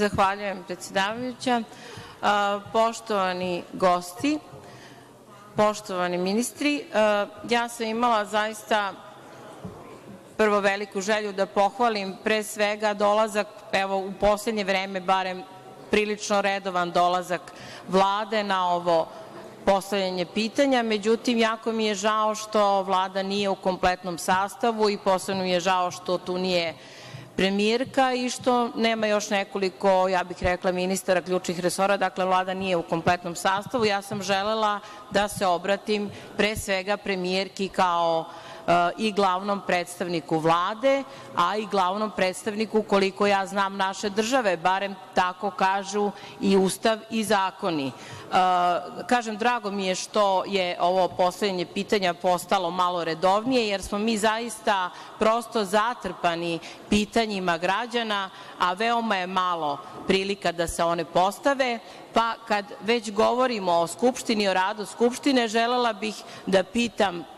Zahvaljujem, predsedavajuća. Poštovani gosti, poštovani ministri, ja sam imala zaista prvo veliku želju da pohvalim pre svega dolazak, evo u poslednje vreme barem prilično redovan dolazak Vlade na ovo postavljanje pitanja. Međutim, jako mi je žao što Vlada nije u kompletnom sastavu i posebno mi je žao što tu nije premijerka i što nema još nekoliko, ja bih rekla, ministara ključnih resora. Dakle, Vlada nije u kompletnom sastavu. Ja sam želela da se obratim pre svega premijerki kao i glavnom predstavniku Vlade, a i glavnom predstavniku, koliko ja znam, naše države, barem tako kažu i Ustav i zakoni. Kažem, drago mi je što je ovo postavljanje pitanja postalo malo redovnije, jer smo mi zaista prosto zatrpani pitanjima građana, a veoma je malo prilika da se one postave. Pa kad već govorimo o Skupštini, o radu Skupštine,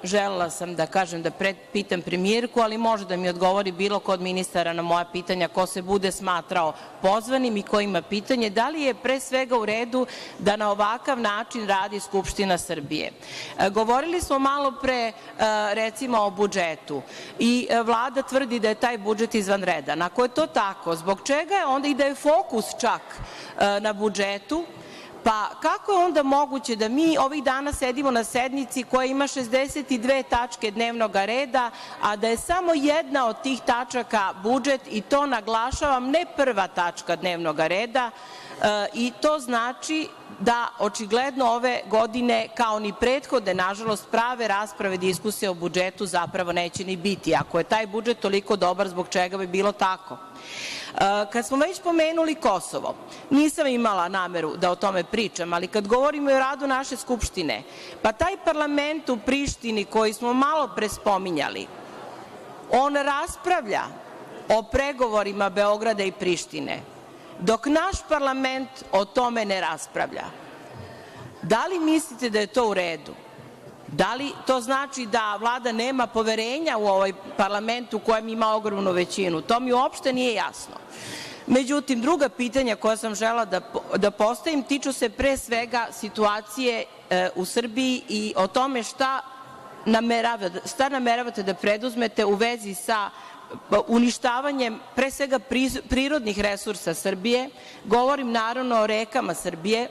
želela sam da kažem da pitam premijerku, ali može da mi odgovori bilo ko od ministara na moja pitanja, ko se bude smatrao pozvanim i ko ima pitanje, da li je pre svega u redu da na ovakav način radi Skupština Srbije. Govorili smo malo pre, recimo, o budžetu i Vlada tvrdi da je taj budžet izvanredan. Ako je to tako, zbog čega je onda i da je fokus čak na budžetu? Pa kako je onda moguće da mi ovih dana sedimo na sednici koja ima 62 tačke dnevnog reda, a da je samo jedna od tih tačaka budžet, i to naglašavam, ne prva tačka dnevnog reda, i to znači da očigledno ove godine, kao ni prethodne, nažalost, prave rasprave, diskusije o budžetu zapravo neće ni biti. Ako je taj budžet toliko dobar, zbog čega bi bilo tako? Kad smo već pomenuli Kosovo, nisam imala nameru da o tome pričam, ali kad govorimo i o radu naše Skupštine, pa taj parlament u Prištini koji smo malo pre spominjali, on raspravlja o pregovorima Beograda i Prištine, dok naš parlament o tome ne raspravlja. Da li mislite da je to u redu? Da li to znači da Vlada nema poverenja u ovaj parlament u kojem ima ogromnu većinu? To mi uopšte nije jasno. Međutim, druga pitanja koja sam želela da postavim tiču se pre svega situacije u Srbiji i o tome šta nameravate da preduzmete u vezi sa uništavanjem pre svega prirodnih resursa Srbije. Govorim naravno o rekama Srbije.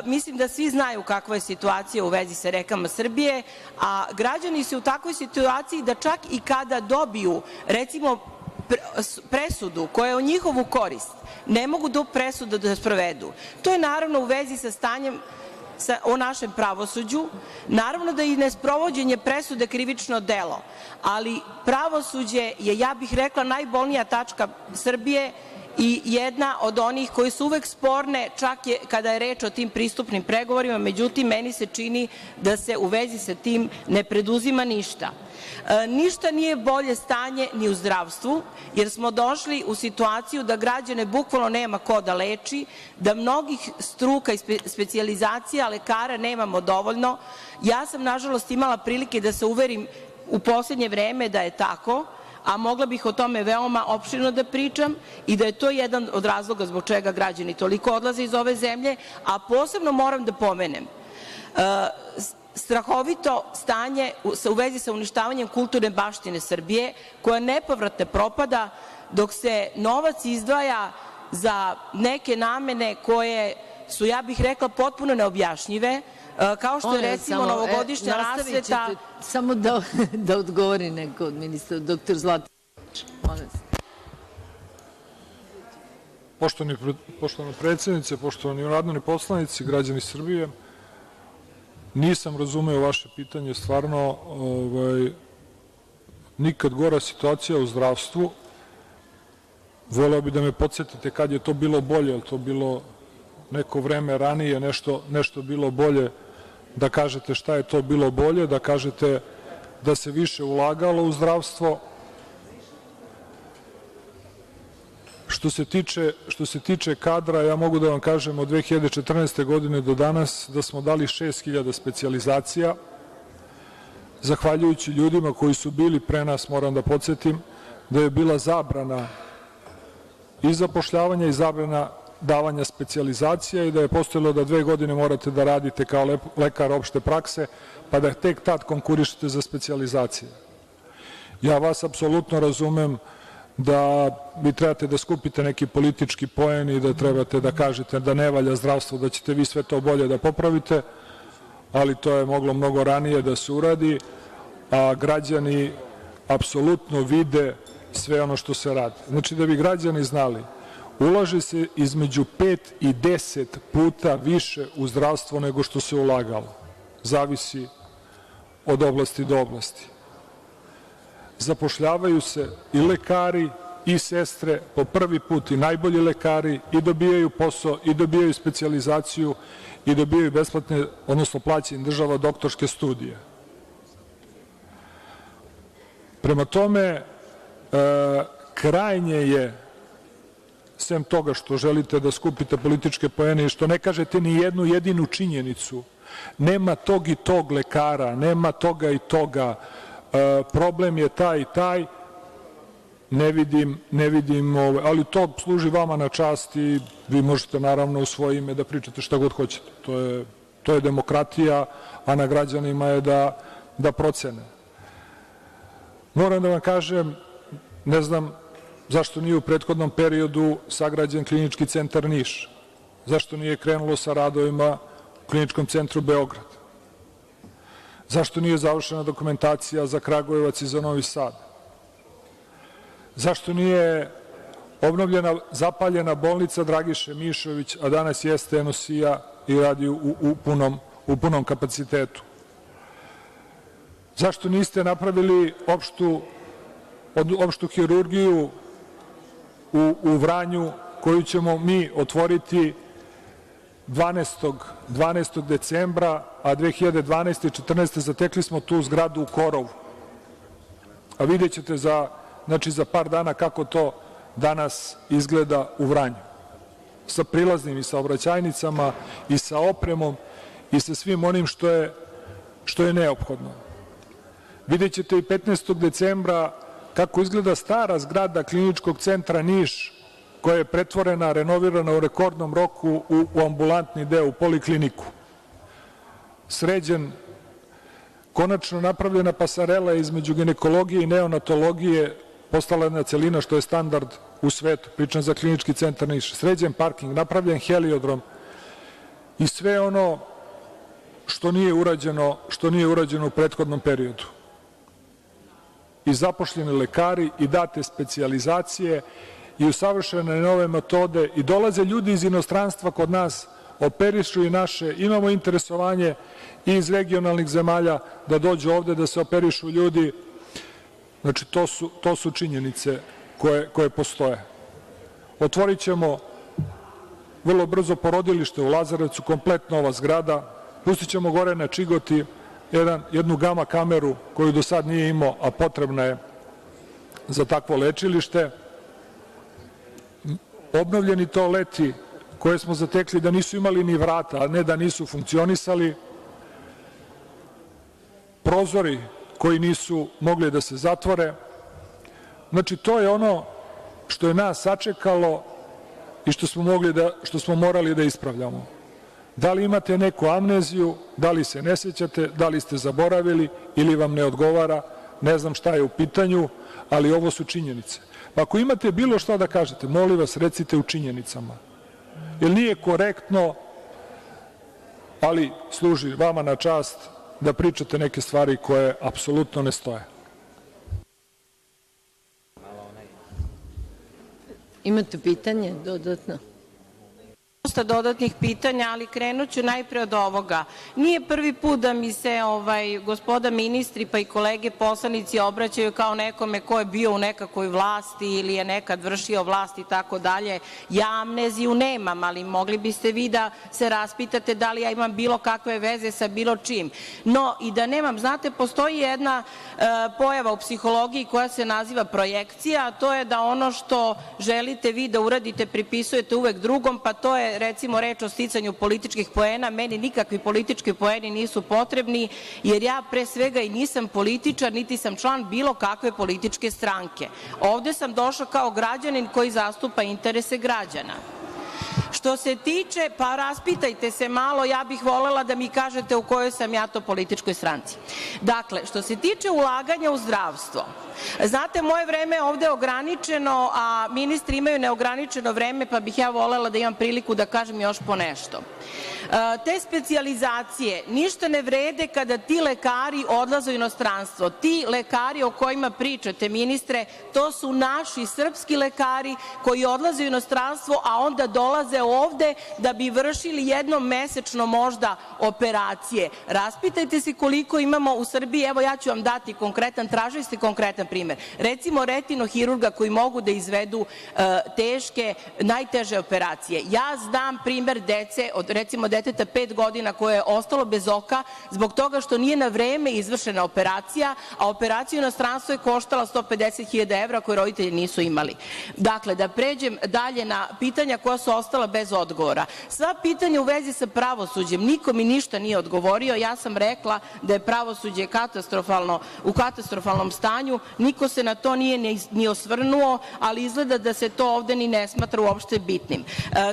Mislim da svi znaju kakva je situacija u vezi sa rekama Srbije, a građani su u takvoj situaciji da čak i kada dobiju, recimo, presudu koja je u njihovu korist, ne mogu tu presudu da sprovedu. To je naravno u vezi sa stanjem o našem pravosuđu. Naravno da i nesprovođenje presude krivično delo, ali pravosuđe je, ja bih rekla, najbolnija tačka Srbije i jedna od onih koje su uvek sporne, čak kada je reč o tim pristupnim pregovorima. Međutim, meni se čini da se u vezi sa tim ne preduzima ništa. Ništa nije bolje stanje ni u zdravstvu, jer smo došli u situaciju da građane bukvalno nema ko da leči, da mnogih struka i specijalizacija lekara nemamo dovoljno. Ja sam, nažalost, imala prilike da se uverim u poslednje vreme da je tako, a mogla bih o tome veoma opširno da pričam i da je to jedan od razloga zbog čega građani toliko odlaze iz ove zemlje. A posebno moram da pomenem strahovito stanje u vezi sa uništavanjem kulturne baštine Srbije, koja nepovratno propada, dok se novac izdvaja za neke namene koje su, ja bih rekla, potpuno neobjašnjive, kao što je, recimo, novogodišnja rasveta. Samo da odgovori neko od ministra, dr. Zlata. Poštovana predsednice, poštovani narodni poslanici, građani Srbije, nisam razumeo vaše pitanje, stvarno, nikad gora situacija u zdravstvu. Voleo bih da me podsetite kad je to bilo bolje, je li to bilo neko vreme ranije, nešto bilo bolje, da kažete šta je to bilo bolje, da kažete da se više ulagalo u zdravstvo. Što se tiče kadra, ja mogu da vam kažem od 2014. godine do danas da smo dali 6.000 specijalizacija. Zahvaljujući ljudima koji su bili pre nas, moram da podsetim da je bila zabrana i zapošljavanja i zabrana davanja specijalizacija i da je postojalo da 2 godine morate da radite kao lekar opšte prakse, pa da tek tad konkurišete za specijalizacije. Ja vas apsolutno razumem da vi trebate da skupite neki politički poen i da trebate da kažete da ne valja zdravstvo, da ćete vi sve to bolje da popravite, ali to je moglo mnogo ranije da se uradi, a građani apsolutno vide sve ono što se radi. Znači, da bi građani znali, ulaže se između 5 i 10 puta više u zdravstvo nego što se ulagalo. Zavisi od oblasti do oblasti. Zapošljavaju se i lekari i sestre, po prvi put i najbolji lekari, i dobijaju posao i dobijaju specijalizaciju i dobijaju besplatne, odnosno plaća im država doktorske studije. Prema tome, krajnje je, sem toga što želite da skupite političke poene i što ne kažete ni jednu jedinu činjenicu, nema tog i tog lekara, nema toga i toga, problem je taj i taj, ne vidim, ali to služi vama na čast i vi možete naravno u svoje ime da pričate šta god hoćete. To je demokratija, a na građanima je da procene. Moram da vam kažem, ne znam zašto nije u prethodnom periodu sagrađen Klinički centar Niš, zašto nije krenulo sa radovima u Kliničkom centru Beograd, zašto nije završena dokumentacija za Kragujevac i za Novi Sad, zašto nije obnovljena zapaljena bolnica Dragiše Mišović, a danas jeste Enosija i radi u punom kapacitetu. Zašto niste napravili opštu hirurgiju u Vranju, koju ćemo mi otvoriti 12. decembra, a 2012. i 2014. zatekli smo tu zgradu u korovu. A vidjet ćete za par dana kako to danas izgleda u Vranju. Sa prilaznim i saobraćajnicama i sa opremom i sa svim onim što je neophodno. Vidjet ćete i 15. decembra kako izgleda stara zgrada Kliničkog centra Niš, koja je pretvorena, renovirana u rekordnom roku u ambulantni deo, u polikliniku. Sređen, konačno napravljena pasarela između ginekologije i neonatologije, postala jedna celina što je standard u svetu, pričam za Klinički centar Niš. Sređen parking, napravljen heliodrom i sve ono što nije urađeno u prethodnom periodu. I zapošljeni lekari i date specijalizacije i usavršene nove metode i dolaze ljudi iz inostranstva kod nas, operišu i naše, imamo interesovanje i iz regionalnih zemalja da dođu ovde da se operišu ljudi. Znači, to su činjenice koje postoje. Otvorit ćemo vrlo brzo porodilište u Lazarevcu, kompletno nova zgrada, pustit ćemo gore na Čigoti jednu gama kameru koju do sad nije imao, a potrebna je za takvo lečilište. Obnovljeni toaleti koje smo zatekli da nisu imali ni vrata, a ne da nisu funkcionisali. Prozori koji nisu mogli da se zatvore. Znači, to je ono što je nas sačekalo i što smo morali da ispravljamo. Da li imate neku amneziju, da li se ne sećate, da li ste zaboravili ili vam ne odgovara, ne znam šta je u pitanju, ali ovo su činjenice. Pa ako imate bilo šta da kažete, molim vas, recite u činjenicama. Jer nije korektno, ali služi vama na čast da pričate neke stvari koje apsolutno ne stoje. Imate pitanje dodatno? Dosta dodatnih pitanja, ali krenut ću najpre od ovoga. Nije prvi put da mi se gospoda ministri pa i kolege poslanici obraćaju kao nekome ko je bio u nekakvoj vlasti ili je nekad vršio vlast i tako dalje. Ja amneziju nemam, ali mogli biste vi da se raspitate da li ja imam bilo kakve veze sa bilo čim. No, i da nemam, znate, postoji jedna pojava u psihologiji koja se naziva projekcija, a to je da ono što želite vi da uradite pripisujete uvek drugom, pa to je recimo reč o sticanju političkih poena, meni nikakvi politički poeni nisu potrebni, jer ja pre svega i nisam političar, niti sam član bilo kakve političke stranke. Ovde sam došla kao građanin koji zastupa interese građana. Što se tiče, pa raspitajte se malo, ja bih volela da mi kažete u kojoj sam ja to političkoj stranci. Dakle, što se tiče ulaganja u zdravstvo, znate, moje vreme je ovde ograničeno, a ministri imaju neograničeno vreme, pa bih ja volela da imam priliku da kažem još po nešto. Te specijalizacije ništa ne vrede kada ti lekari odlaze u inostranstvo. Ti lekari o kojima pričate, ministre, to su naši srpski lekari koji odlaze u inostranstvo, a onda dolaze ovde da bi vršili jednom mesečno možda operacije. Raspitajte se koliko imamo u Srbiji, evo ja ću vam dati konkretan, tražili ste konkretan primer. Recimo retinohirurga koji mogu da izvedu teške, najteže operacije. Ja znam primer dece, od recimo deteta 5 godina koje je ostalo bez oka zbog toga što nije na vreme izvršena operacija, a operacija u inostranstvu je koštala 150.000 evra koje roditelji nisu imali. Dakle, da pređem dalje na pitanja koja su ostala bez odgovora. Sva pitanja u vezi sa pravosuđem, niko mi ništa nije odgovorio. Ja sam rekla da je pravosuđe u katastrofalnom stanju, niko se na to nije ni osvrnuo, ali izgleda da se to ovde ni ne smatra uopšte bitnim.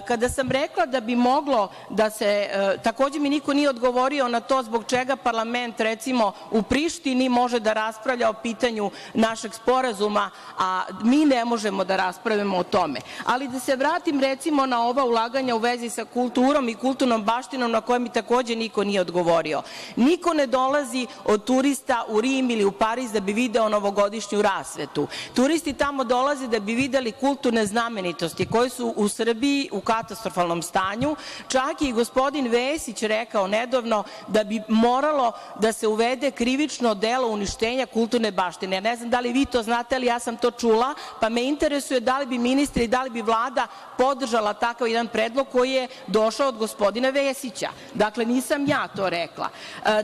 Kada sam rekla da bi moglo da se, takođe mi niko nije odgovorio na to zbog čega parlament recimo u Prištini može da raspravlja o pitanju našeg sporazuma, a mi ne možemo da raspravimo o tome. Ali da se vratim recimo na ova ulaganja u vezi sa kulturom i kulturnom baštinom na koje mi takođe niko nije odgovorio. Niko ne dolazi od turista u Rim ili u Pariz da bi video novogodišnju rasvetu. Turisti tamo dolaze da bi videli kulturne znamenitosti koje su u Srbiji u katastrofalnom stanju. Čak i gospodin Vesić rekao nedavno da bi moralo da se uvede krivično delo uništenja kulturne baštine. Ja ne znam da li vi to znate, ali ja sam to čula, pa me interesuje da li bi ministri i da li bi Vlada podržala takav jedan predlog koji je došao od gospodina Vesića. Dakle, nisam ja to rekla.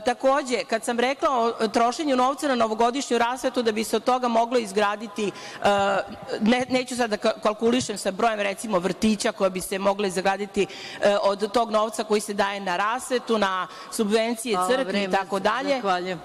Takođe, kad sam rekla o trošenju novca na novogodišnju rasvetu da bi se od toga moglo izgraditi, neću sad da kalkulišem sa brojem recimo vrtića koje bi se mogle izgraditi od tog novca koji se daje na rasvetu, na subvencije crkvi i tako dalje. Zahvaljujem.